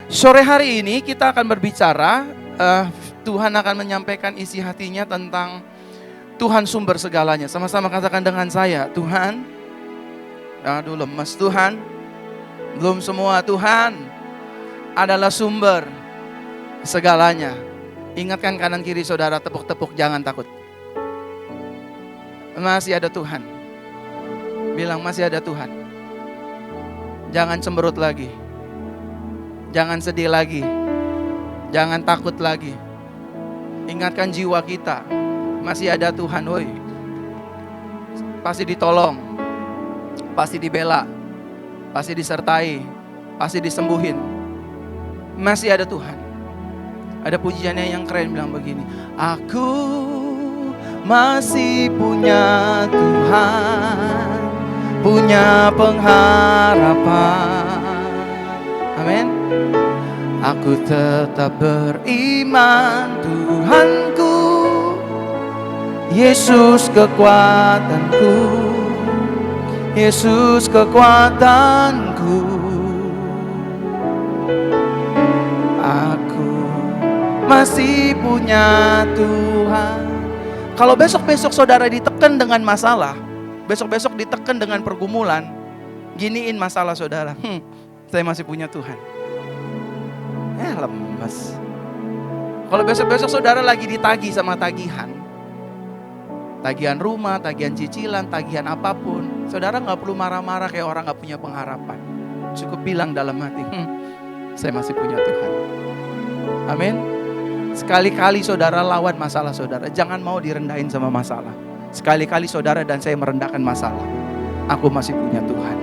Sore hari ini kita akan berbicara, Tuhan akan menyampaikan isi hatinya tentang Tuhan sumber segalanya. Sama-sama katakan dengan saya, Tuhan, aduh lemes, Tuhan, belum semua, Tuhan adalah sumber segalanya. Ingatkan kanan kiri saudara, tepuk-tepuk, jangan takut. Masih ada Tuhan. Bilang masih ada Tuhan. Jangan cemberut lagi. Jangan sedih lagi. Jangan takut lagi. Ingatkan jiwa kita. Masih ada Tuhan, woi. Pasti ditolong. Pasti dibela. Pasti disertai. Pasti disembuhin. Masih ada Tuhan. Ada pujiannya yang keren bilang begini. Aku masih punya Tuhan. Punya pengharapan. Amin. Aku tetap beriman, Tuhanku, Yesus kekuatanku, Yesus kekuatanku. Aku masih punya Tuhan. Kalau besok-besok saudara ditekan dengan masalah, besok-besok ditekan dengan pergumulan, giniin masalah saudara. Saya masih punya Tuhan. Lemes. Kalau besok-besok saudara lagi ditagih sama tagihan rumah, tagihan cicilan, tagihan apapun, saudara gak perlu marah-marah kayak orang gak punya pengharapan. Cukup bilang dalam hati, saya masih punya Tuhan. Amin. Sekali-kali saudara lawan masalah saudara, jangan mau direndahin sama masalah. Sekali-kali saudara dan saya merendahkan masalah, aku masih punya Tuhan.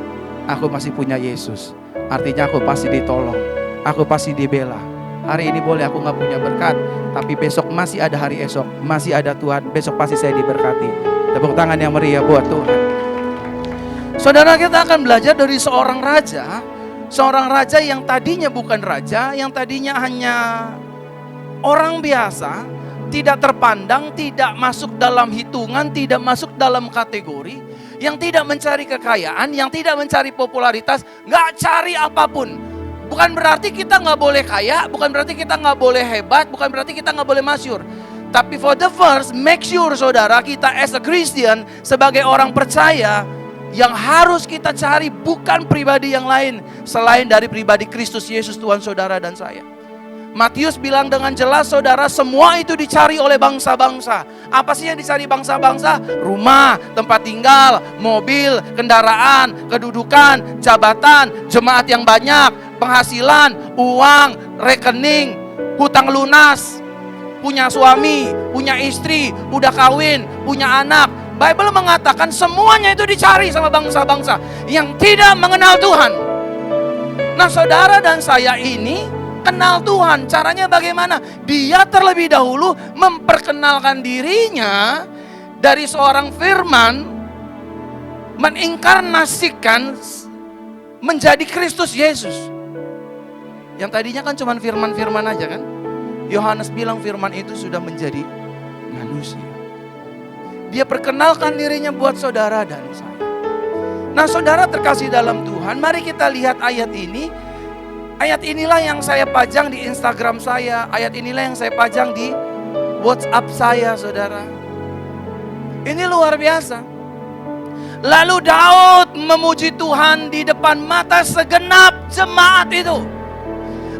Aku masih punya Yesus. Artinya aku pasti ditolong, aku pasti dibela. Hari ini boleh aku gak punya berkat, tapi besok masih ada hari esok, masih ada Tuhan, besok pasti saya diberkati. Tepuk tangan yang meriah buat Tuhan. Saudara, kita akan belajar dari seorang raja yang tadinya bukan raja, yang tadinya hanya orang biasa, tidak terpandang, tidak masuk dalam hitungan, tidak masuk dalam kategori, yang tidak mencari kekayaan, yang tidak mencari popularitas, gak cari apapun. Bukan berarti kita gak boleh kaya, bukan berarti kita gak boleh hebat, bukan berarti kita gak boleh masyhur. Tapi for the first, make sure saudara, kita as a Christian, sebagai orang percaya, yang harus kita cari bukan pribadi yang lain selain dari pribadi Kristus Yesus Tuhan saudara dan saya. Matius bilang dengan jelas, saudara, semua itu dicari oleh bangsa-bangsa. Apa sih yang dicari bangsa-bangsa? Rumah, tempat tinggal, mobil, kendaraan, kedudukan, jabatan, jemaat yang banyak, penghasilan, uang, rekening, hutang lunas, punya suami, punya istri, udah kawin, punya anak. Bible mengatakan semuanya itu dicari sama bangsa-bangsa yang tidak mengenal Tuhan. Nah, saudara dan saya ini kenal Tuhan. Caranya bagaimana? Dia terlebih dahulu memperkenalkan dirinya dari seorang firman, menginkarnasikan menjadi Kristus Yesus. Yang tadinya kan cuma firman-firman aja kan. Yohanes bilang firman itu sudah menjadi manusia. Dia perkenalkan dirinya buat saudara dan saya. Nah, saudara terkasih dalam Tuhan, mari kita lihat ayat ini. Ayat inilah yang saya pajang di Instagram saya. Ayat inilah yang saya pajang di WhatsApp saya, saudara. Ini luar biasa. Lalu Daud memuji Tuhan di depan mata segenap jemaat itu.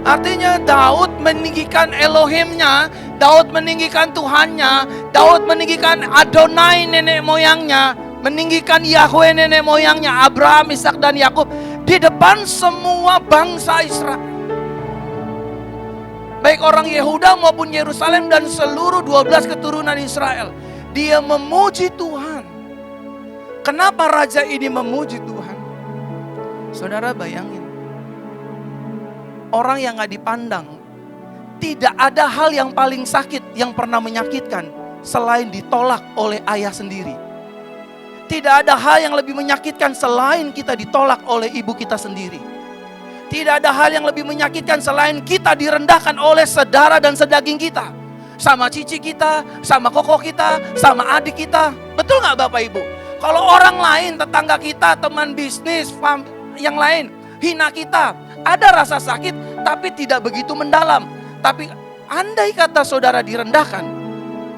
Artinya Daud meninggikan Elohimnya, Daud meninggikan Tuhannya, Daud meninggikan Adonai nenek moyangnya, meninggikan Yahweh nenek moyangnya, Abraham, Ishak dan Yakub, di depan semua bangsa Israel. Baik orang Yehuda maupun Yerusalem dan seluruh 12 keturunan Israel. Dia memuji Tuhan. Kenapa raja ini memuji Tuhan? Saudara bayangin, orang yang gak dipandang, tidak ada hal yang paling sakit yang pernah menyakitkan selain ditolak oleh ayah sendiri. Tidak ada hal yang lebih menyakitkan selain kita ditolak oleh ibu kita sendiri. Tidak ada hal yang lebih menyakitkan selain kita direndahkan oleh saudara dan sedaging kita. Sama cici kita, sama koko kita, sama adik kita. Betul gak Bapak Ibu? Kalau orang lain, tetangga kita, teman bisnis, yang lain hina kita, ada rasa sakit. tapi tidak begitu mendalam. Tapi andai kata saudara direndahkan,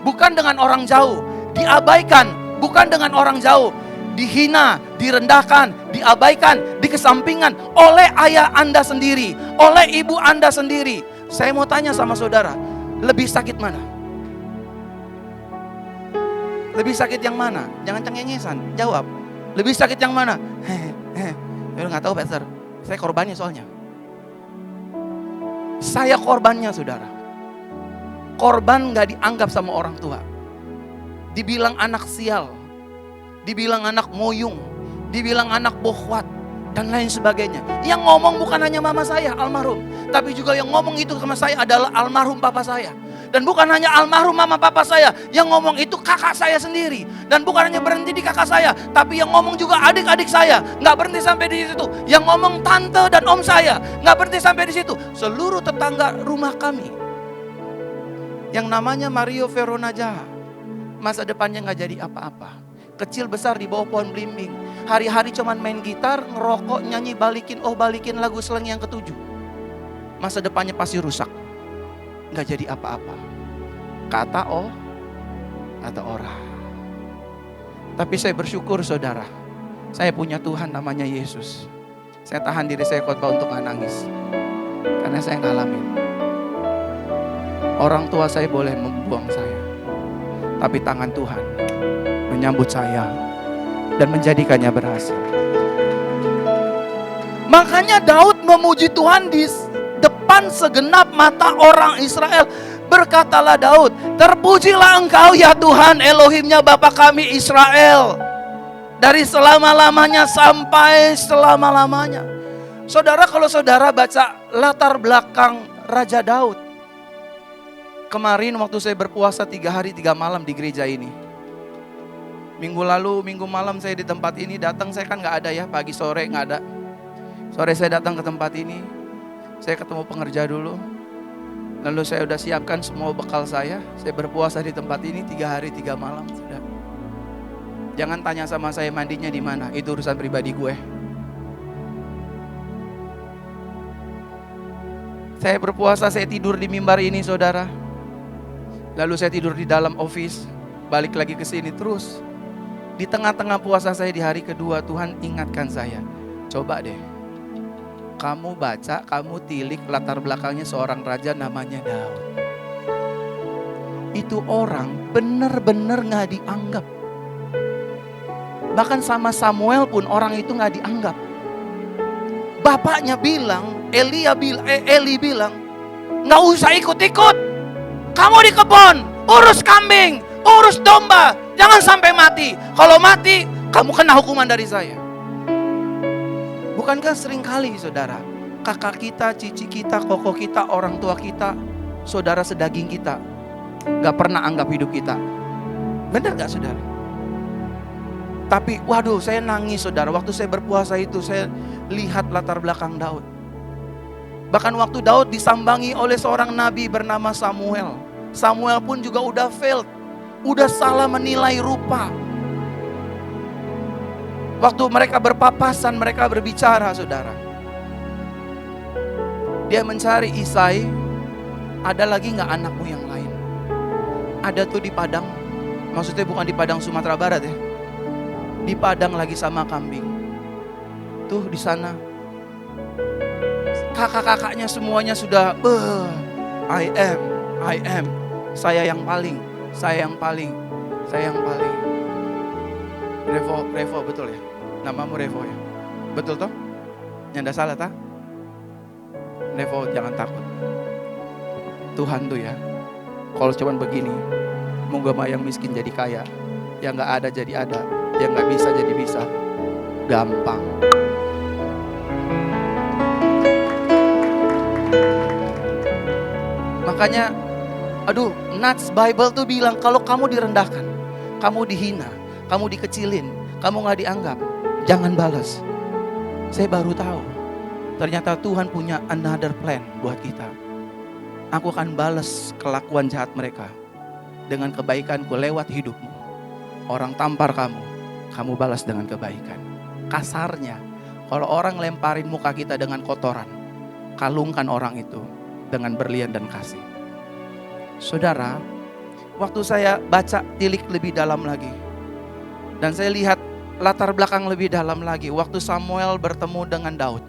bukan dengan orang jauh, diabaikan, bukan dengan orang jauh, dihina, direndahkan, diabaikan, dikesampingkan oleh ayah Anda sendiri, oleh ibu Anda sendiri. Saya mau tanya sama saudara, lebih sakit mana? Lebih sakit yang mana? Jangan cengengesan, jawab. Lebih sakit yang mana? Udah nggak tahu, Pastor. Saya korbannya soalnya. Saya korbannya, saudara. Korban nggak dianggap sama orang tua. Dibilang anak sial, dibilang anak moyung, dibilang anak bohwat, dan lain sebagainya. Yang ngomong bukan hanya mama saya, almarhum, tapi juga yang ngomong itu sama saya adalah almarhum papa saya. Dan bukan hanya almarhum mama papa saya, yang ngomong itu kakak saya sendiri. Dan bukan hanya berhenti di kakak saya, tapi yang ngomong juga adik-adik saya. Nggak berhenti sampai di situ. Yang ngomong tante dan om saya. Nggak berhenti sampai di situ. Seluruh tetangga rumah kami. Yang namanya Mario Verona Jaha, masa depannya nggak jadi apa-apa. Kecil besar di bawah pohon belimbing. Hari-hari cuman main gitar, ngerokok, nyanyi balikin, oh balikin lagu Slang yang ke-7. Masa depannya pasti rusak. Nggak jadi apa-apa. Kata oh, kata ora. Tapi saya bersyukur saudara, saya punya Tuhan namanya Yesus. Saya tahan diri saya khotbah untuk gak nangis, karena saya ngalamin. Orang tua saya boleh membuang saya, tapi tangan Tuhan menyambut saya dan menjadikannya berhasil. Makanya Daud memuji Tuhan di depan segenap mata orang Israel. Berkatalah Daud, terpujilah engkau ya Tuhan Elohimnya Bapa kami Israel, dari selama-lamanya sampai selama-lamanya. Saudara, kalau saudara baca latar belakang Raja Daud, kemarin waktu saya berpuasa 3 hari 3 malam di gereja ini, minggu lalu, minggu malam saya di tempat ini, datang saya kan gak ada ya, pagi sore gak ada. Sore saya datang ke tempat ini, saya ketemu pengerja dulu. Lalu saya udah siapkan semua bekal saya berpuasa di tempat ini 3 hari 3 malam. Sudah. Jangan tanya sama saya mandinya di mana, itu urusan pribadi gue. Saya berpuasa, saya tidur di mimbar ini saudara. Lalu saya tidur di dalam office, balik lagi ke sini terus. Di tengah-tengah puasa saya di hari kedua, Tuhan ingatkan saya, coba deh, kamu baca, kamu tilik latar belakangnya seorang raja namanya Daud. Itu orang benar-benar gak dianggap. Bahkan sama Samuel pun orang itu gak dianggap. Bapaknya bilang, Eli bilang, gak usah ikut-ikut. Kamu di kebun, urus kambing, urus domba, jangan sampai mati. Kalau mati, kamu kena hukuman dari saya. Bukankah seringkali saudara, kakak kita, cici kita, koko kita, orang tua kita, saudara sedaging kita, gak pernah anggap hidup kita. Benar gak saudara? Tapi waduh, saya nangis saudara. Waktu saya berpuasa itu, saya lihat latar belakang Daud. Bahkan waktu Daud disambangi oleh seorang nabi bernama Samuel. Samuel pun juga udah failed, udah salah menilai rupa. Waktu mereka berpapasan, mereka berbicara saudara. Dia mencari Isai, ada lagi gak anakmu yang lain? Ada tuh di Padang, maksudnya bukan di Padang Sumatera Barat ya. Di Padang lagi sama kambing. Tuh di sana. Kakak-kakaknya semuanya sudah, I am. Saya yang paling. Revo betul ya? Namamu Revo ya? Betul toh? Nyanda salah tak? Revo jangan takut. Tuhan tuh ya, kalau cuman begini, moga yang miskin jadi kaya, yang gak ada jadi ada, yang gak bisa jadi bisa. Gampang. Makanya, Nats Bible tuh bilang kalau kamu direndahkan, kamu dihina, kamu dikecilin, kamu gak dianggap, jangan balas. Saya baru tahu, ternyata Tuhan punya another plan buat kita. Aku akan balas kelakuan jahat mereka dengan kebaikanku lewat hidupmu. Orang tampar kamu balas dengan kebaikan. Kasarnya, kalau orang lemparin muka kita dengan kotoran, kalungkan orang itu dengan berlian dan kasih. Saudara, waktu saya baca tilik lebih dalam lagi, dan saya lihat latar belakang lebih dalam lagi, waktu Samuel bertemu dengan Daud.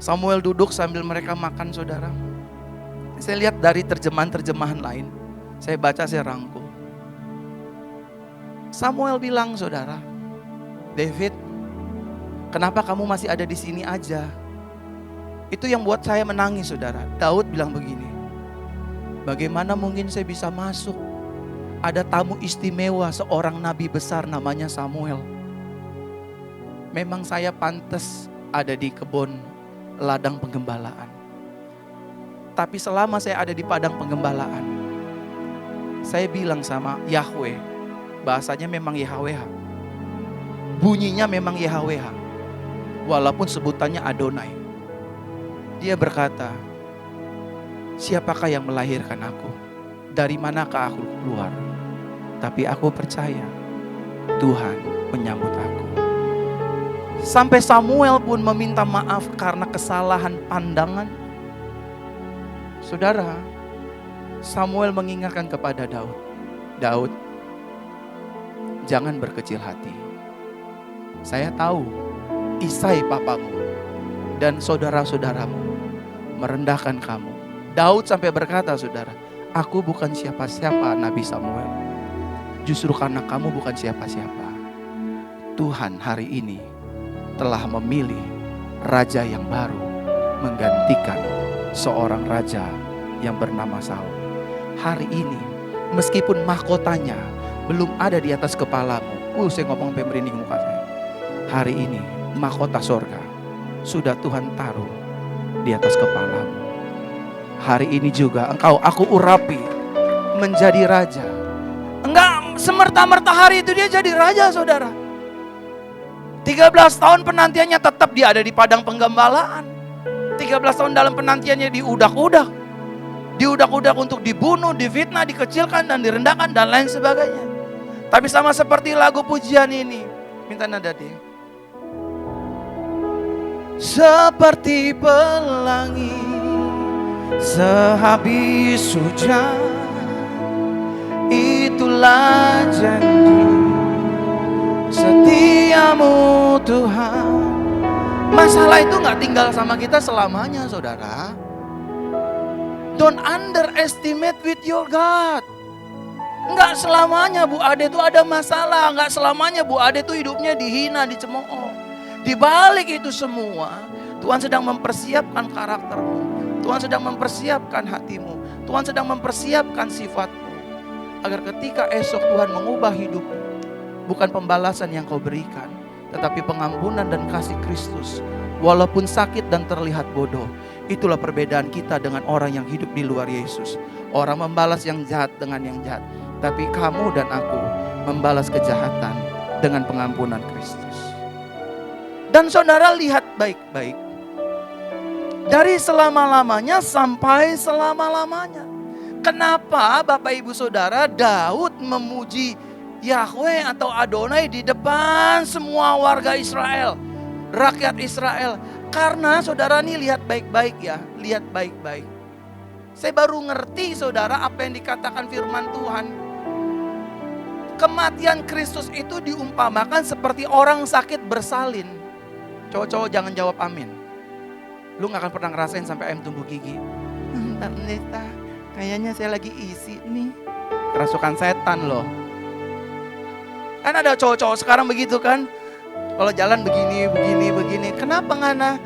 Samuel duduk sambil mereka makan, saudara. Saya lihat dari terjemahan-terjemahan lain, saya baca, saya rangkum. Samuel bilang, saudara, David, kenapa kamu masih ada di sini aja? Itu yang buat saya menangis, saudara. Daud bilang begini, bagaimana mungkin saya bisa masuk? Ada tamu istimewa, seorang nabi besar namanya Samuel. Memang saya pantas ada di kebun ladang penggembalaan. Tapi selama saya ada di padang penggembalaan, saya bilang sama Yahweh, bahasanya memang YHWH, bunyinya memang YHWH, walaupun sebutannya Adonai. Dia berkata, siapakah yang melahirkan aku? Dari manakah aku keluar? Tapi aku percaya Tuhan menyambut aku. Sampai Samuel pun meminta maaf karena kesalahan pandangan. Saudara, Samuel mengingatkan kepada Daud, Daud, jangan berkecil hati. Saya tahu Isai papamu dan saudara-saudaramu merendahkan kamu. Daud sampai berkata, saudara, aku bukan siapa-siapa, Nabi Samuel. Justru karena kamu bukan siapa-siapa, Tuhan hari ini telah memilih raja yang baru menggantikan seorang raja yang bernama Saul. Hari ini, meskipun mahkotanya belum ada di atas kepalamu, saya ngomong sampai merinding muka saya. Hari ini, mahkota sorga sudah Tuhan taruh di atas kepalamu. Hari ini juga aku urapi menjadi raja. Enggak semerta-merta hari itu dia jadi raja, saudara. 13 tahun penantiannya tetap dia ada di padang penggembalaan. 13 tahun dalam penantiannya diudak-udak. Diudak-udak untuk dibunuh, difitnah, dikecilkan dan direndahkan dan lain sebagainya. Tapi sama seperti lagu pujian ini. Minta nada deh. Seperti pelangi sehabis hujan, itulah janji setiamu Tuhan. Masalah itu gak tinggal sama kita selamanya, saudara. Don't underestimate with your God. Enggak selamanya Bu Ade itu ada masalah. Enggak selamanya Bu Ade itu hidupnya dihina, dicemooh. Di balik itu semua, Tuhan sedang mempersiapkan karaktermu. Tuhan sedang mempersiapkan hatimu. Tuhan sedang mempersiapkan sifatmu. Agar ketika esok Tuhan mengubah hidupmu, bukan pembalasan yang kau berikan, tetapi pengampunan dan kasih Kristus. Walaupun sakit dan terlihat bodoh, itulah perbedaan kita dengan orang yang hidup di luar Yesus. Orang membalas yang jahat dengan yang jahat, tapi kamu dan aku membalas kejahatan dengan pengampunan Kristus. Dan saudara lihat baik-baik, dari selama-lamanya sampai selama-lamanya. Kenapa Bapak Ibu Saudara Daud memuji Yahweh atau Adonai di depan semua warga Israel, rakyat Israel? Karena saudara nih lihat baik-baik ya, lihat baik-baik. Saya baru ngerti saudara apa yang dikatakan firman Tuhan. Kematian Kristus itu diumpamakan seperti orang sakit bersalin. Cowok-cowok jangan jawab amin. Lu gak akan pernah ngerasain sampai ayam tumbuh gigi. Bentar Neta, kayaknya saya lagi isi nih. Kerasukan setan loh. Kan ada cowok-cowok sekarang begitu kan. Kalau jalan begini. Kenapa Ngana?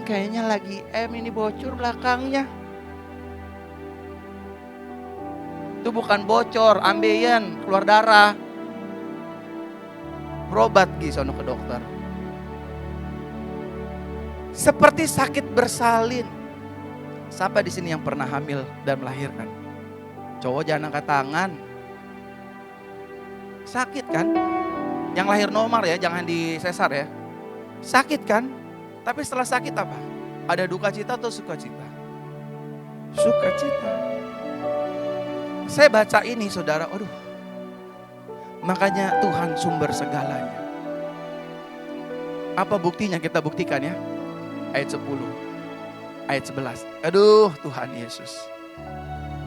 Kayaknya lagi ini bocor belakangnya. Itu bukan bocor, ambeien, keluar darah. Berobat sono ke dokter. Seperti sakit bersalin. Siapa di sini yang pernah hamil dan melahirkan? Cowok jangan angkat tangan. Sakit kan? Yang lahir normal ya, jangan di sesar ya. Sakit kan? Tapi setelah sakit apa? Ada duka cita atau sukacita? Sukacita. Saya baca ini saudara, aduh. Makanya Tuhan sumber segalanya. Apa buktinya? Kita buktikan ya. Ayat 10. ayat 11. Aduh Tuhan Yesus.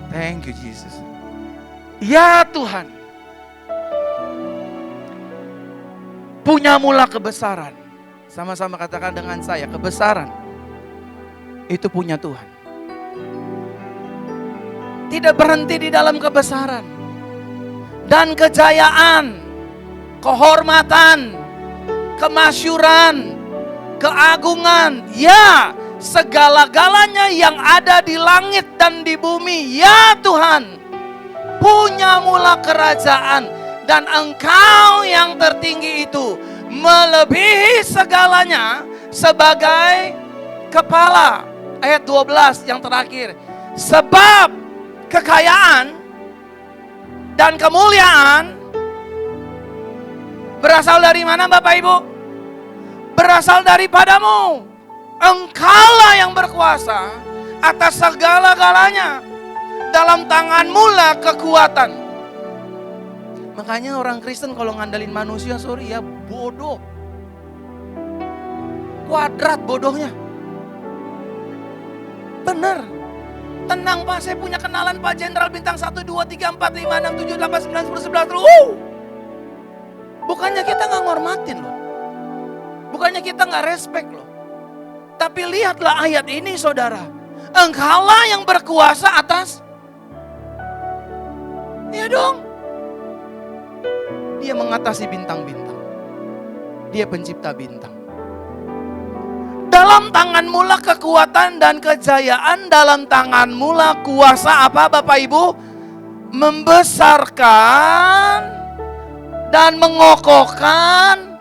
Thank you Jesus. Ya Tuhan, punya mula kebesaran. Sama-sama katakan dengan saya, kebesaran itu punya Tuhan. Tidak berhenti di dalam kebesaran dan kejayaan, kehormatan, kemasyuran, keagungan, ya segala-galanya yang ada di langit dan di bumi, ya Tuhan, punya mula kerajaan, dan Engkau yang tertinggi itu melebihi segalanya sebagai kepala. Ayat 12 yang terakhir. Sebab kekayaan dan kemuliaan berasal dari mana Bapak Ibu? Berasal daripadamu. Engkaulah yang berkuasa atas segala-galanya. Dalam tanganmu lah kekuatan. Makanya orang Kristen kalau ngandelin manusia, sorry ya, bodoh. Kuadrat bodohnya. Bener. Tenang Pak, saya punya kenalan Pak Jenderal bintang 1, 2, 3, 4, 5, 6, 7, 8, 9, 10, 11. Bukannya kita gak ngormatin loh. Bukannya kita gak respect loh. Tapi lihatlah ayat ini saudara. Engkaulah yang berkuasa atas. Ya dong. Dia mengatasi bintang-bintang. Dia pencipta bintang. Dalam tanganmu lah kekuatan dan kejayaan, dalam tanganmu lah kuasa apa Bapak Ibu? Membesarkan dan mengokohkan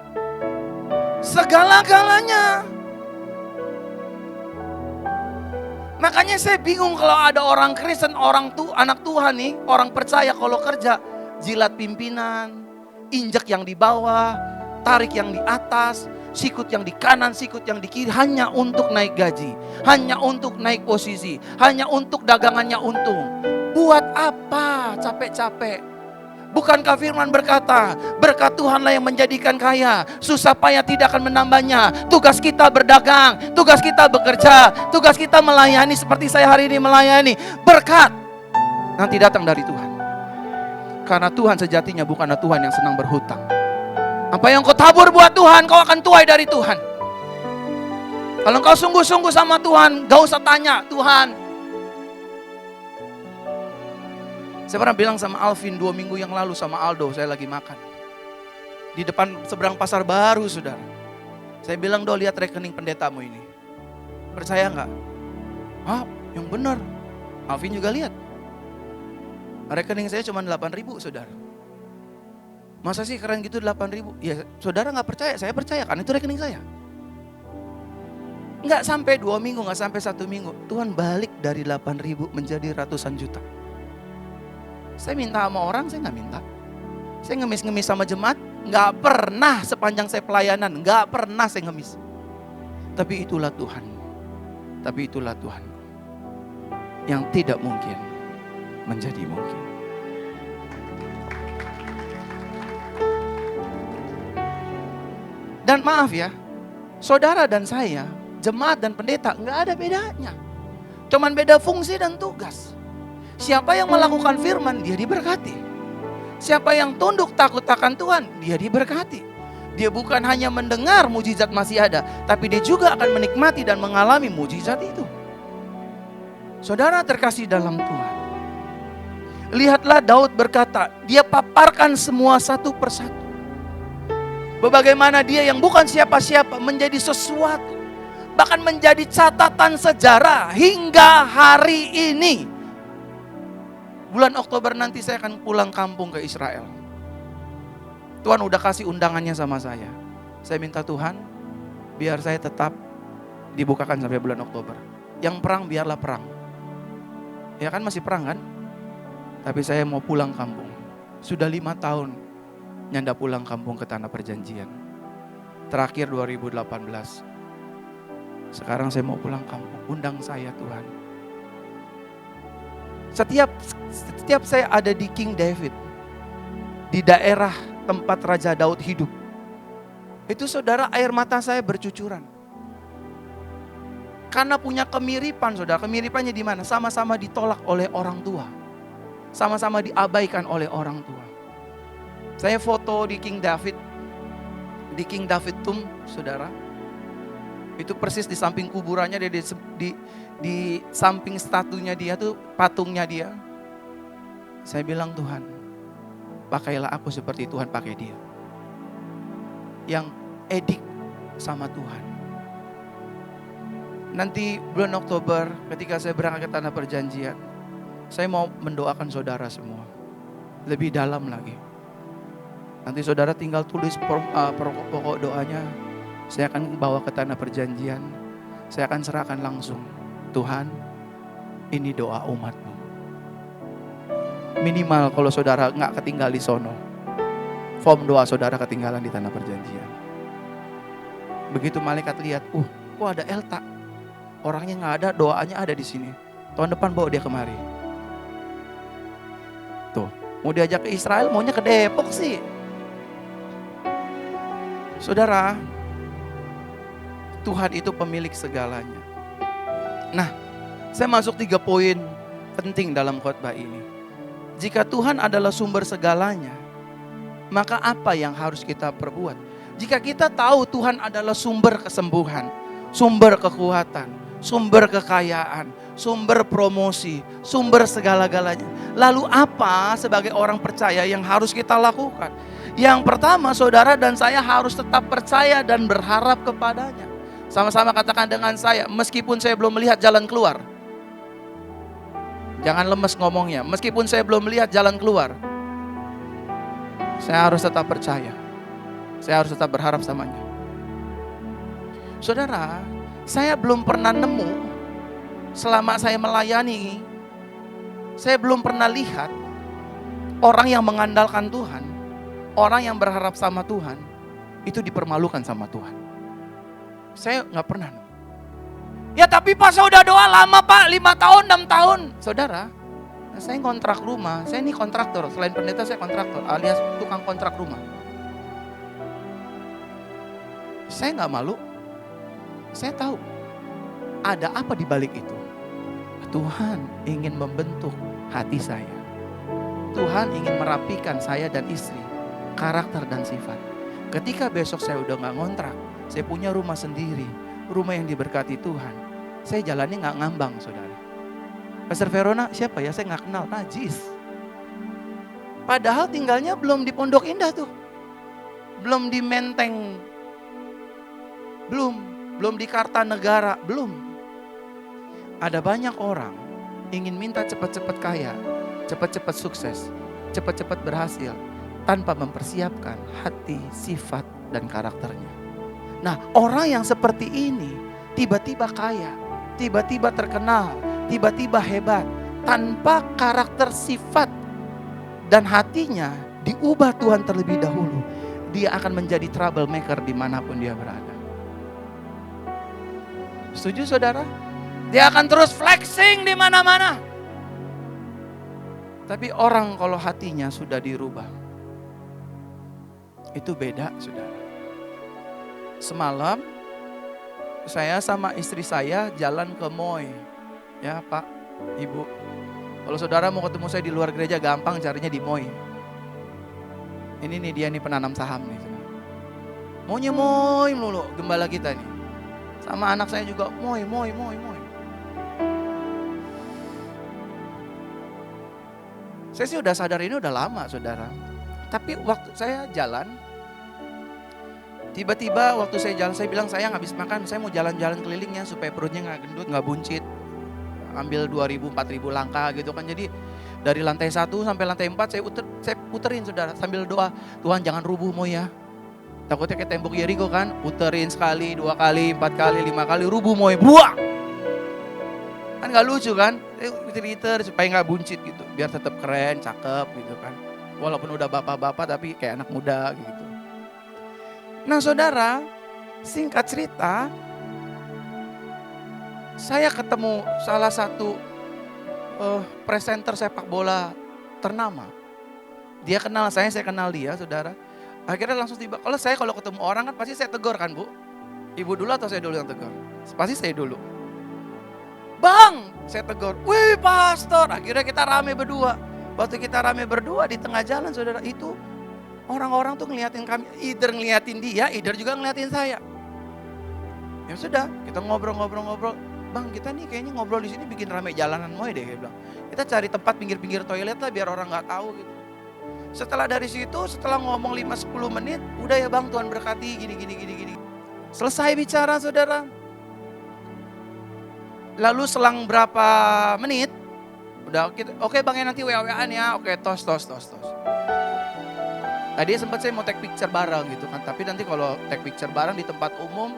segala-galanya. Makanya saya bingung kalau ada orang Kristen, anak Tuhan nih, orang percaya kalau kerja, jilat pimpinan, injak yang di bawah, tarik yang di atas, sikut yang di kanan, sikut yang di kiri, hanya untuk naik gaji, hanya untuk naik posisi, hanya untuk dagangannya untung. Buat apa capek-capek? Bukankah firman berkata, berkat Tuhanlah yang menjadikan kaya, susah payah tidak akan menambahnya. Tugas kita berdagang, tugas kita bekerja, tugas kita melayani seperti saya hari ini melayani. Berkat nanti datang dari Tuhan. Karena Tuhan sejatinya bukanlah Tuhan yang senang berhutang. Apa yang kau tabur buat Tuhan, kau akan tuai dari Tuhan. Kalau kau sungguh-sungguh sama Tuhan, gak usah tanya, Tuhan. Saya pernah bilang sama Alvin 2 minggu yang lalu sama Aldo, saya lagi makan. Di depan seberang pasar baru saudara. Saya bilang, Do, lihat rekening pendetamu ini. Percaya gak? Hah? Yang benar. Alvin juga lihat. Rekening saya cuma 8.000 saudara. Masa sih keren gitu 8.000? Ya saudara gak percaya, saya percaya kan itu rekening saya. Gak sampai 2 minggu, gak sampai 1 minggu. Tuhan balik dari 8.000 menjadi ratusan juta. Saya minta sama orang, saya gak minta. Saya ngemis-ngemis sama jemaat, gak pernah sepanjang saya pelayanan, gak pernah saya ngemis. Tapi itulah Tuhan. Tapi itulah Tuhan. Yang tidak mungkin menjadi mungkin. Dan maaf ya, saudara dan saya, jemaat dan pendeta gak ada bedanya. Cuman beda fungsi dan tugas. Siapa yang melakukan firman, dia diberkati. Siapa yang tunduk takut akan Tuhan, dia diberkati. Dia bukan hanya mendengar mujizat masih ada, tapi dia juga akan menikmati dan mengalami mujizat itu. Saudara terkasih dalam Tuhan. Lihatlah Daud berkata, dia paparkan semua satu persatu. Bagaimana dia yang bukan siapa-siapa menjadi sesuatu. Bahkan menjadi catatan sejarah hingga hari ini. Bulan Oktober nanti saya akan pulang kampung ke Israel. Tuhan udah kasih undangannya sama saya. Saya minta Tuhan, biar saya tetap dibukakan sampai bulan Oktober. Yang perang biarlah perang. Ya kan masih perang kan? Tapi saya mau pulang kampung. Sudah 5 tahun nyanda pulang kampung ke tanah perjanjian. Terakhir 2018. Sekarang saya mau pulang kampung. Undang saya Tuhan. Setiap saya ada di King David, di daerah tempat Raja Daud hidup, itu saudara air mata saya bercucuran. Karena punya kemiripan, saudara. Kemiripannya di mana? Sama-sama ditolak oleh orang tua. Sama-sama diabaikan oleh orang tua. Saya foto di King David. Di King David Tomb, saudara. Itu persis di samping kuburannya, di samping statunya dia tuh, patungnya dia. Saya bilang, Tuhan, pakailah aku seperti Tuhan pakai dia. Yang edik sama Tuhan. Nanti bulan Oktober ketika saya berangkat ke Tanah Perjanjian, saya mau mendoakan saudara semua. Lebih dalam lagi. Nanti saudara tinggal tulis pokok doanya. Saya akan bawa ke Tanah Perjanjian. Saya akan serahkan langsung. Tuhan, ini doa umat-Mu. Minimal kalau saudara gak ketinggal di sono, form doa saudara ketinggalan di Tanah Perjanjian. Begitu malaikat lihat, kok ada Elta? Orangnya gak ada, doanya ada di sini. Tahun depan bawa dia kemari. Tuh, mau diajak ke Israel, maunya ke Depok sih. Saudara, Tuhan itu pemilik segalanya. Nah, saya masuk 3 poin penting dalam khotbah ini. Jika Tuhan adalah sumber segalanya, maka apa yang harus kita perbuat? Jika kita tahu Tuhan adalah sumber kesembuhan, sumber kekuatan, sumber kekayaan, sumber promosi, sumber segala-galanya. Lalu apa sebagai orang percaya yang harus kita lakukan? Yang pertama, saudara dan saya harus tetap percaya dan berharap kepadanya. Sama-sama katakan dengan saya, meskipun saya belum melihat jalan keluar. Jangan lemes ngomongnya, meskipun saya belum melihat jalan keluar. Saya harus tetap percaya. Saya harus tetap berharap samanya. Saudara, saya belum pernah nemu selama saya melayani, saya belum pernah lihat orang yang mengandalkan Tuhan, orang yang berharap sama Tuhan, itu dipermalukan sama Tuhan. Saya gak pernah. Ya tapi Pak, saya udah doa lama Pak, 5 tahun, 6 tahun. Saudara, saya kontrak rumah, saya ini kontraktor. Selain pendeta saya kontraktor, alias tukang kontrak rumah. Saya gak malu. Saya tahu ada apa di balik itu. Tuhan ingin membentuk hati saya. Tuhan ingin merapikan saya dan istri, karakter dan sifat. Ketika besok saya udah gak ngontrak, saya punya rumah sendiri, rumah yang diberkati Tuhan, saya jalannya gak ngambang, saudara. Pastor Verona siapa ya? Saya gak kenal, najis. Padahal tinggalnya belum di Pondok Indah tuh, belum di Menteng, belum di Kartanegara, belum. Ada banyak orang ingin minta cepat-cepat kaya, cepat-cepat sukses, cepat-cepat berhasil, tanpa mempersiapkan hati, sifat, dan karakternya. Nah, orang yang seperti ini tiba-tiba kaya, tiba-tiba terkenal, tiba-tiba hebat, tanpa karakter, sifat, dan hatinya diubah Tuhan terlebih dahulu, dia akan menjadi troublemaker dimanapun dia berada. Setuju saudara? Dia akan terus flexing di mana-mana. Tapi orang kalau hatinya sudah dirubah, itu beda, saudara. Semalam saya sama istri saya jalan ke Moy. Ya Pak, Ibu, kalau saudara mau ketemu saya di luar gereja gampang carinya di Moy. Ini nih dia nih penanam saham nih. Maunya Moy melulu gembala kita nih. Sama anak saya juga Moy. Saya sih udah sadar ini udah lama, saudara. Tapi waktu saya jalan, tiba-tiba waktu saya jalan, saya bilang saya habis makan, saya mau jalan-jalan kelilingnya supaya perutnya gak gendut, gak buncit. Ambil 2.000, 4.000 langkah gitu kan. Jadi dari lantai 1 sampai lantai 4 saya puterin, saudara, sambil doa, Tuhan jangan rubuh Moy ya. Takutnya kayak tembok Yeriko kan, puterin sekali, 2 kali, 4 kali, 5 kali, rubuh Moy, buah. Kan gak lucu kan, puter-puter supaya gak buncit gitu, biar tetap keren, cakep gitu kan. Walaupun udah bapak-bapak tapi kayak anak muda gitu. Nah saudara, singkat cerita, saya ketemu salah satu presenter sepak bola ternama. Dia kenal saya kenal dia, saudara. Akhirnya langsung tiba, kalau ketemu orang kan pasti saya tegur kan Bu. Ibu dulu atau saya dulu yang tegur? Pasti saya dulu. Bang, saya tegur, wih pastor. Akhirnya kita rame berdua. Waktu kita rame berdua di tengah jalan, saudara, itu orang-orang tuh ngeliatin kami, either ngeliatin dia, either juga ngeliatin saya. Ya sudah, kita ngobrol-ngobrol. Bang, kita nih kayaknya ngobrol di sini bikin rame jalanan moy deh, dia bilang. Kita cari tempat pinggir-pinggir toilet lah biar orang nggak tahu gitu. Setelah dari situ, setelah ngomong 5-10 menit, udah ya bang, Tuhan berkati, gini. Selesai bicara, saudara. Lalu selang berapa menit, udah oke bang ya nanti WA-WA-an ya, oke tos. Tadi sempat saya mau take picture bareng gitu kan, tapi nanti kalau take picture bareng di tempat umum,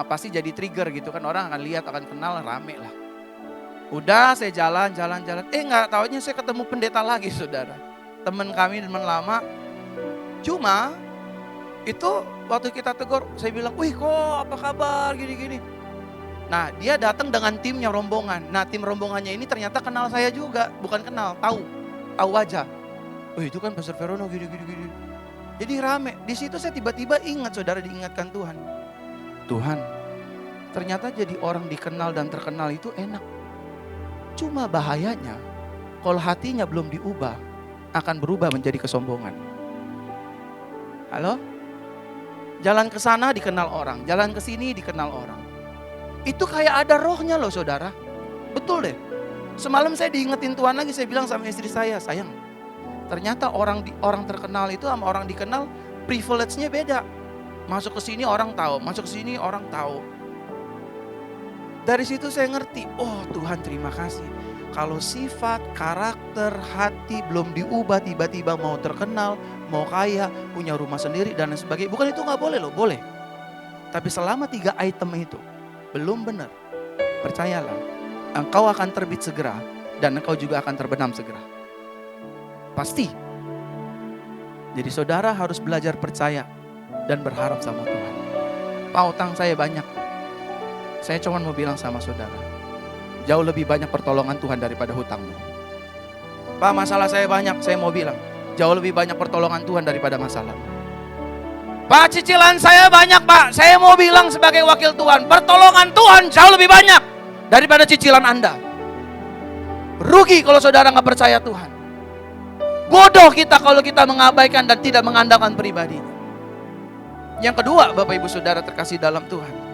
pasti jadi trigger gitu kan, orang akan lihat, akan kenal, rame lah. Udah saya jalan, nggak taunya saya ketemu pendeta lagi, saudara. Teman kami, teman lama. Cuma itu waktu kita tegur, saya bilang, wih kok apa kabar, gini. Nah dia datang dengan timnya, rombongan. Nah tim rombongannya ini ternyata kenal saya juga. Bukan kenal, tahu aja. Oh itu kan Pastor Verono gini. Jadi rame. Di situ saya tiba-tiba ingat, saudara, diingatkan Tuhan. Tuhan, ternyata jadi orang dikenal dan terkenal itu enak. Cuma bahayanya, kalau hatinya belum diubah, akan berubah menjadi kesombongan. Halo? Jalan ke sana dikenal orang, jalan ke sini dikenal orang. Itu kayak ada rohnya loh, saudara. Betul deh. Semalam saya diingetin Tuhan lagi, saya bilang sama istri saya, sayang, ternyata orang terkenal itu sama orang dikenal privilege-nya beda. Masuk ke sini orang tahu, masuk ke sini orang tahu. Dari situ saya ngerti, oh Tuhan terima kasih. Kalau sifat, karakter, hati belum diubah, tiba-tiba mau terkenal, mau kaya, punya rumah sendiri dan lain sebagainya. Bukan itu gak boleh loh, boleh. Tapi selama 3 item itu belum benar, percayalah, engkau akan terbit segera dan engkau juga akan terbenam segera. Pasti. Jadi saudara harus belajar percaya dan berharap sama Tuhan. Pak, utang saya banyak. Saya cuma mau bilang sama saudara, jauh lebih banyak pertolongan Tuhan daripada hutangmu. Pak, masalah saya banyak, saya mau bilang, jauh lebih banyak pertolongan Tuhan daripada masalah. Pak, cicilan saya banyak Pak, saya mau bilang sebagai wakil Tuhan, pertolongan Tuhan jauh lebih banyak daripada cicilan Anda. Rugi kalau saudara gak percaya Tuhan. Bodoh kita kalau kita mengabaikan dan tidak mengandalkan pribadinya. Yang kedua, Bapak Ibu Saudara terkasih dalam Tuhan,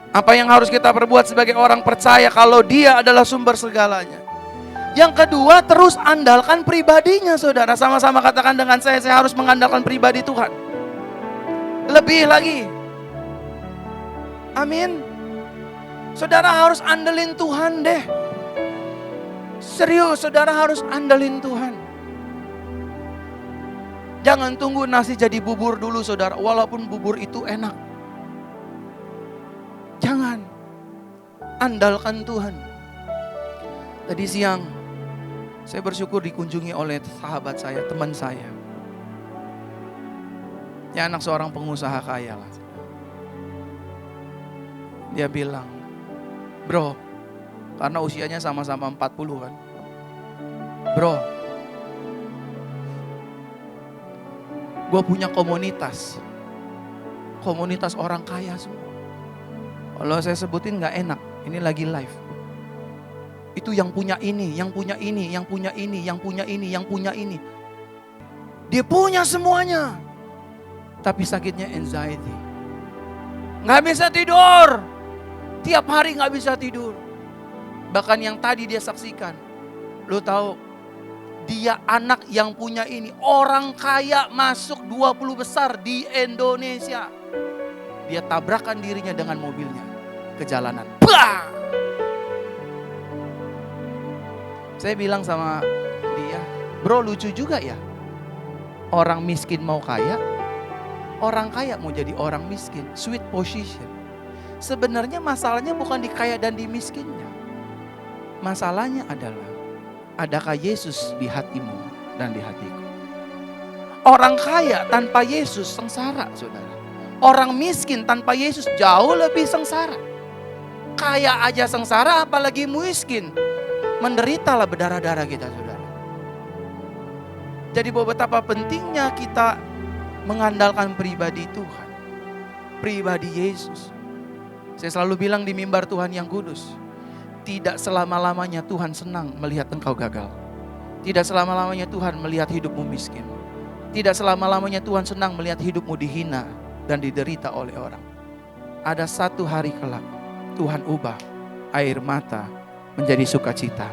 apa yang harus kita perbuat sebagai orang percaya kalau Dia adalah sumber segalanya? Yang kedua, terus andalkan pribadinya, saudara. Sama-sama katakan dengan saya harus mengandalkan pribadi Tuhan. Lebih lagi. Amin. Saudara harus andelin Tuhan deh. Serius, saudara harus andelin Tuhan. Jangan tunggu nasi jadi bubur dulu, saudara. Walaupun bubur itu enak. Jangan. Andalkan Tuhan. Tadi siang, saya bersyukur dikunjungi oleh sahabat saya, teman saya. Ya anak seorang pengusaha kaya lah. Dia bilang, bro, karena usianya sama-sama 40 kan. Bro, gue punya komunitas orang kaya semua. Kalau saya sebutin gak enak, ini lagi live. Itu yang punya ini, yang punya ini, yang punya ini, yang punya ini, yang punya ini. Dia punya semuanya. Tapi sakitnya anxiety. Gak bisa tidur. Tiap hari gak bisa tidur. Bahkan yang tadi dia saksikan. Lo tahu, dia anak yang punya ini. Orang kaya masuk 20 besar di Indonesia. Dia tabrakan dirinya dengan mobilnya ke jalanan. Bah! Saya bilang sama dia, bro lucu juga ya. Orang miskin mau kaya, orang kaya mau jadi orang miskin. Sweet position. Sebenarnya masalahnya bukan di kaya dan di miskinnya. Masalahnya adalah, adakah Yesus di hatimu dan di hatiku? Orang kaya tanpa Yesus sengsara, saudara. Orang miskin tanpa Yesus jauh lebih sengsara. Kaya aja sengsara, apalagi miskin. Menderitalah berdarah-darah kita, saudara. Jadi betapa pentingnya kita mengandalkan pribadi Tuhan, pribadi Yesus. Saya selalu bilang di mimbar Tuhan yang kudus, tidak selama-lamanya Tuhan senang melihat engkau gagal. Tidak selama-lamanya Tuhan melihat hidupmu miskin. Tidak selama-lamanya Tuhan senang melihat hidupmu dihina dan diderita oleh orang. Ada satu hari kelak, Tuhan ubah air mata menjadi sukacita,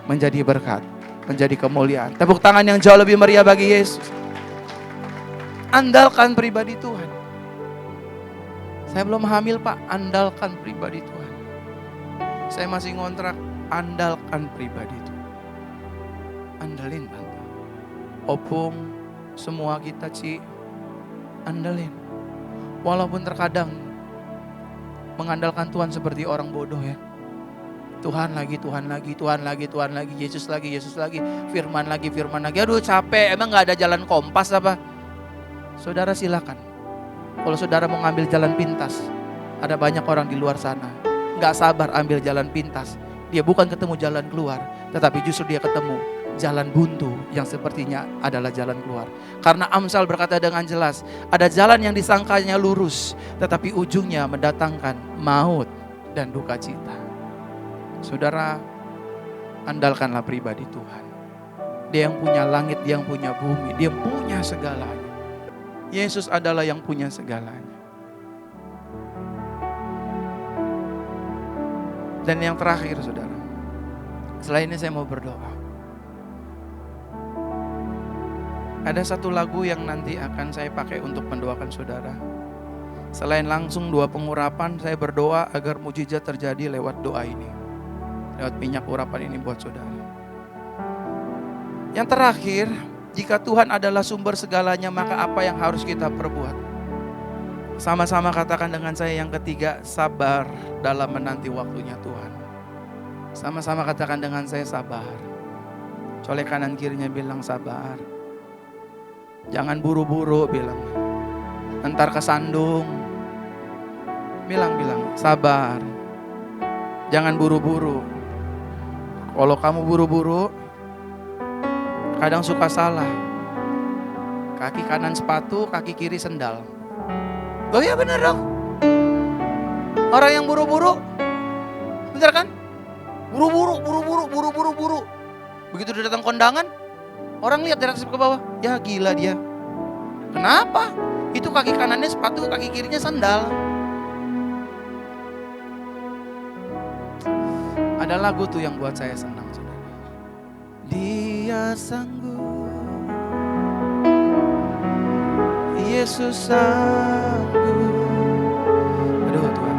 menjadi berkat, menjadi kemuliaan. Tepuk tangan yang jauh lebih meriah bagi Yesus. Andalkan pribadi Tuhan. Saya belum hamil Pak, andalkan pribadi Tuhan. Saya masih ngontrak, andalkan pribadi Tuhan. Andalin Tante. Opung, semua kita Ci, andalin. Walaupun terkadang mengandalkan Tuhan seperti orang bodoh ya. Tuhan lagi, Tuhan lagi, Tuhan lagi, Tuhan lagi, Yesus lagi, Yesus lagi, firman lagi, firman lagi. Aduh capek, emang gak ada jalan kompas apa? Saudara silakan. Kalau saudara mau ngambil jalan pintas, ada banyak orang di luar sana gak sabar ambil jalan pintas. Dia bukan ketemu jalan keluar, tetapi justru dia ketemu jalan buntu yang sepertinya adalah jalan keluar. Karena Amsal berkata dengan jelas, ada jalan yang disangkanya lurus, tetapi ujungnya mendatangkan maut dan duka cita. Saudara, andalkanlah pribadi Tuhan. Dia yang punya langit, dia yang punya bumi, dia punya segalanya. Yesus adalah yang punya segalanya. Dan yang terakhir saudara, setelah ini saya mau berdoa. Ada satu lagu yang nanti akan saya pakai untuk mendoakan saudara. Selain langsung doa pengurapan, saya berdoa agar mujizat terjadi lewat doa ini. Lewat minyak urapan ini buat saudara. Yang terakhir, jika Tuhan adalah sumber segalanya, maka apa yang harus kita perbuat? Sama-sama katakan dengan saya yang ketiga, sabar dalam menanti waktunya Tuhan. Sama-sama katakan dengan saya, sabar. Colek kanan kirinya bilang sabar. Jangan buru-buru bilang. Ntar kesandung. Bilang sabar. Jangan buru-buru. Kalau kamu buru-buru, kadang suka salah. Kaki kanan sepatu, kaki kiri sendal. Oh iya bener dong. Orang yang buru-buru, bener kan? Buru-buru. Begitu dia datang kondangan, orang lihat dari atas ke bawah, ya gila dia. Kenapa? Itu kaki kanannya sepatu, kaki kirinya sandal. Ada lagu tuh yang buat saya senang, saudara. Dia sanggup, Yesus sanggup. Aduh Tuhan,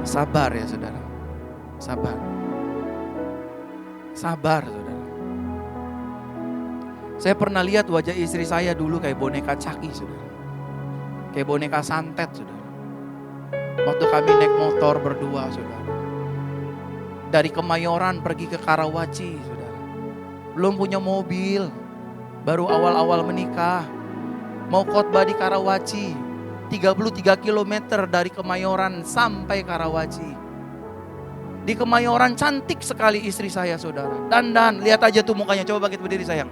sabar ya saudara. Sabar, saudara. Saya pernah lihat wajah istri saya dulu kayak boneka caki, saudara. Kayak boneka santet, saudara. Waktu kami naik motor berdua, saudara. Dari Kemayoran pergi ke Karawaci, saudara. Belum punya mobil, baru awal-awal menikah. Mau khotbah di Karawaci, 33 km dari Kemayoran sampai Karawaci. Di Kemayoran cantik sekali istri saya, saudara. Dandan, lihat aja tuh mukanya. Coba bangkit berdiri sayang.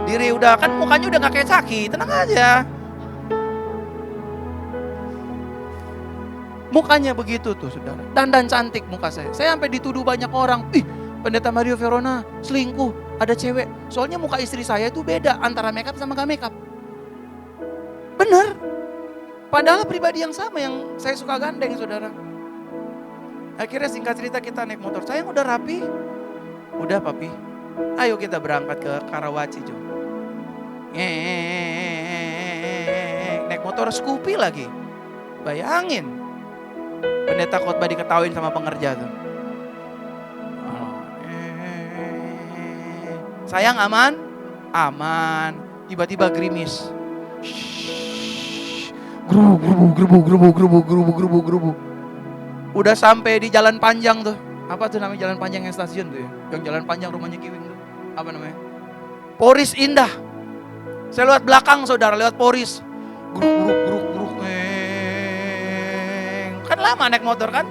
Diri udah, kan mukanya udah gak kayak Caki, tenang aja. Mukanya begitu tuh saudara. Dandan cantik muka saya. Saya sampai dituduh banyak orang. Ih, Pendeta Mario Verona selingkuh, ada cewek. Soalnya muka istri saya itu beda antara makeup sama gak makeup. Bener. Padahal pribadi yang sama yang saya suka gandeng, saudara. Akhirnya singkat cerita kita naik motor. Sayang udah rapi? Udah papi. Ayo kita berangkat ke Karawaci, Jo. Naik motor Scoopy lagi. Bayangin. Pendeta khotbah diketawain sama pengerja tuh. Sayang aman? Aman. Tiba-tiba gerimis. Gerubu. Udah sampai di jalan panjang tuh. Apa tuh namanya jalan panjang yang stasiun tuh ya? Yang jalan panjang rumahnya Kiwing tuh. Apa namanya? Poris Indah. Saya lewat belakang saudara, lewat Poris. Geruk. Kan lama naik motor kan?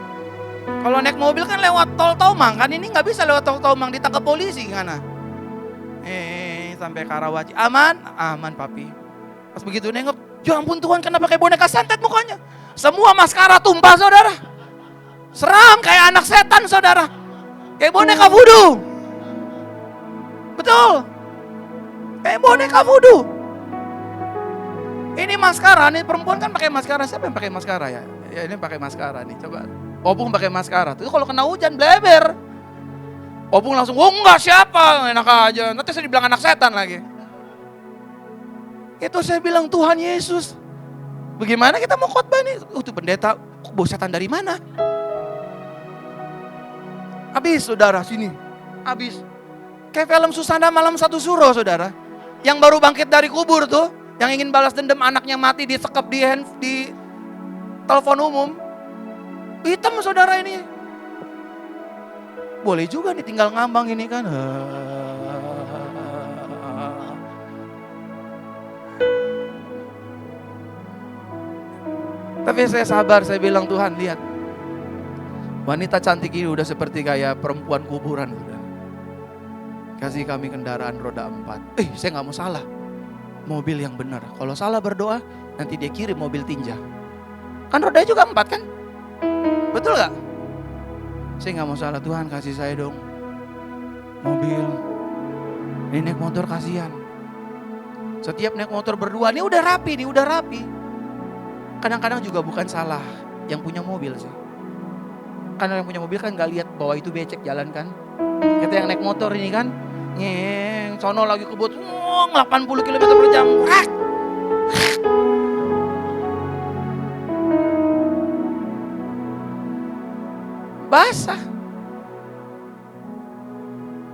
Kalau naik mobil kan lewat tol Tomang kan, ini nggak bisa lewat tol Tomang, ditangkap polisi gimana? Sampai Karawaci. Aman papi. Pas begitu nengok, ya ampun Tuhan kenapa kayak boneka santet mukanya? Semua maskara tumpah saudara. Seram kayak anak setan saudara. Kayak boneka voodoo. Betul. Kayak boneka voodoo. Ini maskara, nih perempuan kan pakai maskara. Siapa yang pakai maskara ya? Ya ini pakai maskara nih, coba. Opung pakai maskara. Tuh kalau kena hujan bleber. Opung langsung, oh enggak siapa, enak aja. Nanti saya dibilang anak setan lagi. Itu saya bilang Tuhan Yesus. Bagaimana kita mau khotbah nih? Tuh pendeta, bau setan dari mana? Habis saudara sini. Habis. Kayak film Susana Malam Satu Suro saudara. Yang baru bangkit dari kubur tuh. Yang ingin balas dendam anaknya mati disekap di telepon umum. Hitam saudara ini. Boleh juga nih tinggal ngambang ini kan. Tapi saya sabar, saya bilang Tuhan lihat. Wanita cantik ini udah seperti kayak perempuan kuburan. Kasih kami kendaraan roda 4. Saya gak mau salah. Mobil yang benar. Kalau salah berdoa, nanti dia kirim mobil tinja. Kan rodanya juga 4 kan? Betul gak? Saya gak mau salah, Tuhan kasih saya dong mobil. Ini naik motor kasihan. Setiap naik motor berdua, ini udah rapi nih, udah rapi. Kadang-kadang juga bukan salah yang punya mobil sih. Karena yang punya mobil kan gak lihat bahwa itu becek jalan kan. Kita yang naik motor ini kan, sono lagi kebut 80 km per jam. Basah.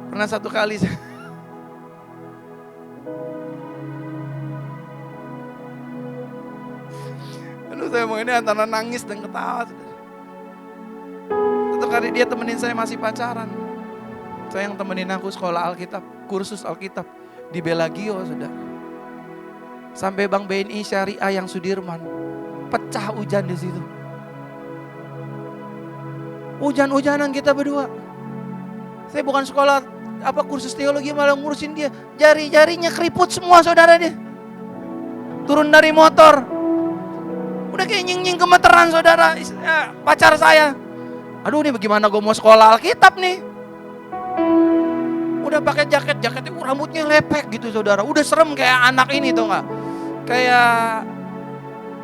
Pernah satu kali saya mau ini antara nangis dan ketawa. Satu kali dia temenin saya masih pacaran. Saya yang temenin aku sekolah Alkitab, kursus Alkitab di Belagio saudara. Sampai Bank BNI Syariah yang Sudirman, pecah hujan di situ. Hujan-hujanan kita berdua. Saya bukan sekolah kursus teologi malah ngurusin dia. Jari-jarinya keriput semua saudara dia. Turun dari motor. Udah kayak nying-nying gemeteran saudara, pacar saya. Aduh nih bagaimana gue mau sekolah Alkitab nih. Udah pakai jaketnya rambutnya lepek gitu saudara. Udah serem kayak anak ini tuh gak.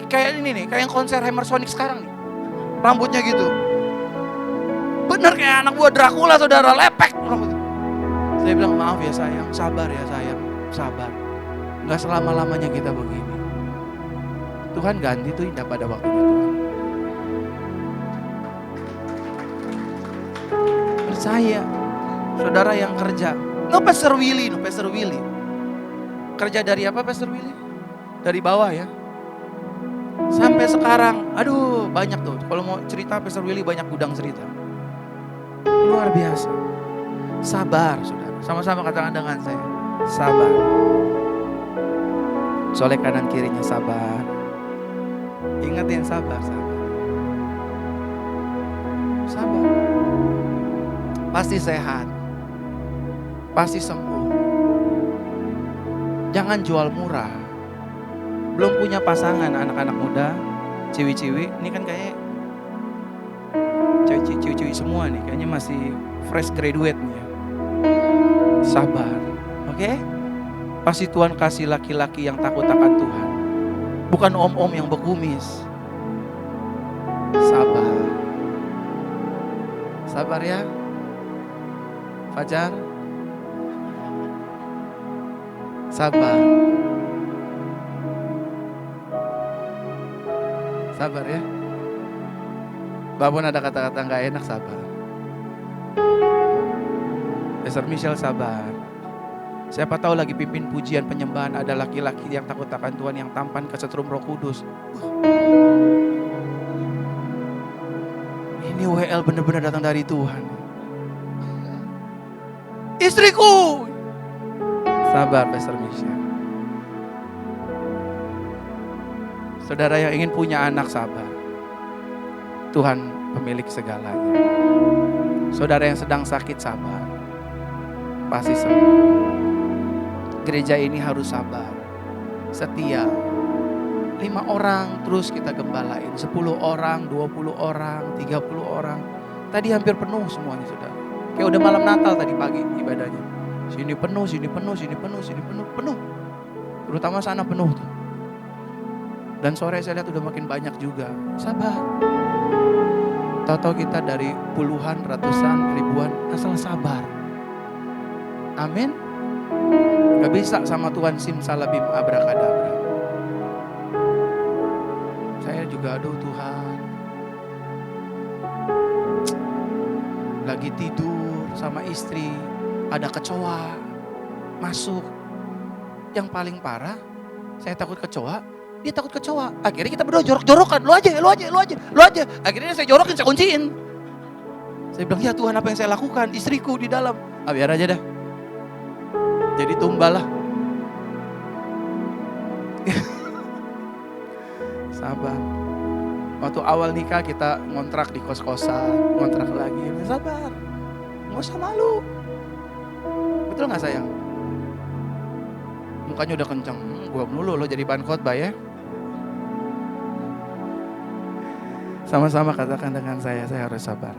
Kayak ini nih, kayak konser Hammersonic sekarang nih. Rambutnya gitu. Bener kayak anak buah Dracula saudara, lepek rambutnya. Saya bilang maaf ya sayang, sabar ya sayang, sabar. Gak selama-lamanya kita begini. Tuhan ganti tuh indah pada waktunya Tuhan. Percaya, saudara yang kerja. Pastor Willy. Kerja dari apa Pastor Willy? Dari bawah ya. Sampai sekarang, aduh banyak tuh. Kalau mau cerita Pastor Willy banyak gudang cerita. Luar biasa. Sabar saudara. Sama-sama katakan dengan saya. Sabar. Solek kanan kirinya sabar. Ingetin sabar. Sabar. Pasti sehat. Pasti sembuh. Jangan jual murah. Belum punya pasangan anak-anak muda, ciwi-ciwi. Ini kan kayak ciwi-ciwi semua nih. Kayaknya masih fresh graduate nih ya. Sabar. Oke? Pasti Tuhan kasih laki-laki yang takut akan Tuhan. Bukan om-om yang berkumis. Sabar. Sabar ya. Fajar. Sabar. Sabar ya. Babon ada kata-kata gak enak, sabar. Pastor Michelle sabar. Siapa tahu lagi pimpin pujian penyembahan ada laki-laki yang takut akan Tuhan yang tampan kesetrum Roh Kudus. Ini WL benar-benar datang dari Tuhan. Istriku. Sabar Pastor Michelle. Saudara yang ingin punya anak sabar. Tuhan pemilik segalanya. Saudara yang sedang sakit sabar. Pasti sembuh. Gereja ini harus sabar, setia, 5 orang terus kita gembalain, 10 orang, 20 orang, 30 orang. Tadi hampir penuh semuanya, saudara. Kayak udah malam Natal tadi pagi ibadahnya. Sini penuh, sini penuh, sini penuh, sini penuh, penuh. Terutama sana penuh tuh. Dan sore saya lihat udah makin banyak juga. Sabar. Tahu-tahu kita dari puluhan, ratusan, ribuan, asal sabar. Amin. Gak bisa sama Tuhan simsalabim abrakadabra. Saya juga aduh Tuhan. Lagi tidur sama istri, ada kecoa masuk. Yang paling parah, saya takut kecoa, dia takut kecoa. Akhirnya kita berdua jorok-jorokan, lu aja. Akhirnya saya jorokin, saya kunciin. Saya bilang, ya Tuhan apa yang saya lakukan? Istriku di dalam. Biar aja dah. Jadi tumbal lah. Sabar. Waktu awal nikah kita ngontrak di kos-kosan, ngontrak lagi. Sabar. Nggak usah malu. Betul nggak sayang? Mukanya udah kenceng. Gua melulu lo jadi bahan khotbah ya. Sama-sama katakan dengan saya harus sabar.